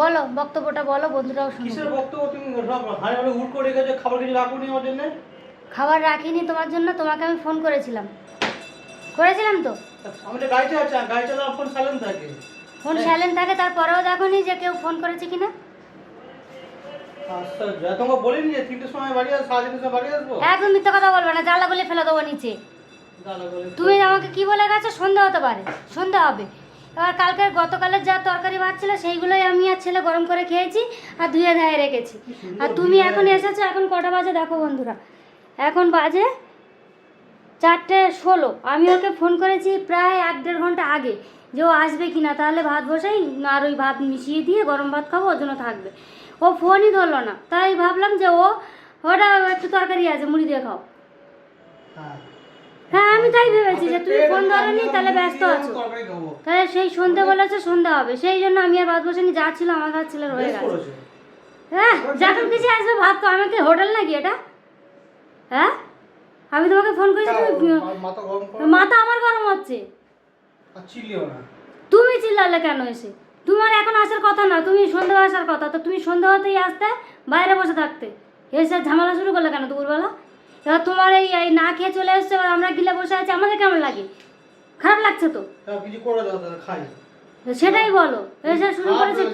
বলো বক্তব্যটা বলো, বন্ধুরাও শুনবে। কিসের বক্তব্য? তুমি সব হাড়ে হাড়ে হুড় করে রেখেছো, খাবার কিছু রাখোনি আমার জন্য? খাবার রাখিনি তোমার জন্য, তোমাকে আমি ফোন করেছিলাম তো। আমি তো গাড়ি চালাচ্ছি, গাড়ি চালানোর ফোন সাইলেন্ট থাকে। ফোন সাইলেন্ট থাকে, তারপরেও দেখোনি যে কেউ ফোন করেছে কিনা? আশ্চর্য! তোমাকে বলিনি যে 3টের সময় বাড়ি আসবো, 3:30 সময় বাড়ি আসবো? একদম মিথ্যা কথা বলবে না, জানলা গুলি ফেলে দেবো নিচে। তুমি আমাকে কি বলে গেছো? সন্ধ্যা হতে পারে, সন্ধ্যা হবে। এবার গতকালের যা তরকারি ভাত ছিল সেইগুলোই আমি আর ছেলে গরম করে খেয়েছি আর ধুয়ে ধায়ে রেখেছি। আর তুমি এখন এসেছো, এখন কটা বাজে দেখো বন্ধুরা, এখন বাজে 4:16। আমি ওকে ফোন করেছি প্রায় 1-1.5 ঘন্টা আগে যে ও আসবে কি না, তাহলে ভাত বসাই আর ওই ভাত মিশিয়ে দিয়ে গরম ভাত খাবো, ওর জন্য থাকবে। ও ফোনই ধরলো না, তাই ভাবলাম যে ওটা একটু তরকারি আছে, মুড়ি দিয়ে খাও। হ্যাঁ আমি তাই ভেবেছি যে তুমি ফোন ধরোনি, তাহলে ব্যস্ত আছো, তাহলে সেই সন্ধে বলেছে সন্ধ্যা হবে, সেই জন্য আমি আর ভাত বসাইনি, যা ছিল আমার কাছে ছিল রয়ে গেছে। হ্যাঁ যখন কিছু আসবে ভাত, তো আমাকে হোটেল নাকি এটা? হ্যাঁ আমি তোমাকে ফোন করেছি, তুমি মাথা আমার গরম হচ্ছে। তুমি চিল্লালে কেন এসে? তোমার এখন আসার কথা না, তুমি সন্ধ্যা আসার কথা, তো তুমি সন্ধ্যা হতেই আসতে, বাইরে বসে থাকতে, এসে ঝামেলা শুরু করলে কেন দুপুরবেলা? এবার তোমার এই না খেয়ে চলে এসছে, এবার আমরা গিলে বসে আছি, আমাদের কেমন লাগে? খারাপ লাগছে তো। কিছু করে দাও, তাহলে খাই। সেটাই বলো, এসে শুরু করেছে কি?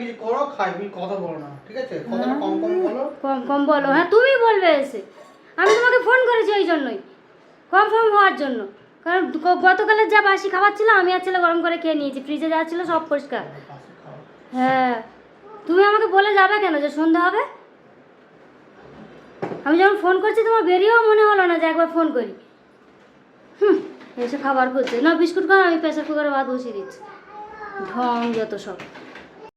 কিছু করো, খাই, তুমি কথা বলো না, ঠিক আছে? কথাটা কম কম বলো। কম কম বলো, হ্যাঁ তুমি বলবে এসে। আমি তোমাকে ফোন করেছি ওই জন্যই, কনফার্ম হওয়ার জন্য, কারণ গতকালের যা বাসি খাবার ছিল আমি আর ছেলে গরম করে খেয়ে নিয়েছি, ফ্রিজে যা ছিল সব পরিষ্কার। হ্যাঁ তুমি আমাকে বলে যাবে কেন যে সন্ধ্যা হবে? আমি যখন ফোন করছি তোমার বেরিয়েও মনে হলো না যে একবার ফোন করি। এসে খাবার খুঁজছে না, বিস্কুট খাওয়া, আমি প্রেসার কুকারে ভাত বসিয়ে দিচ্ছি, ঢং যত সব।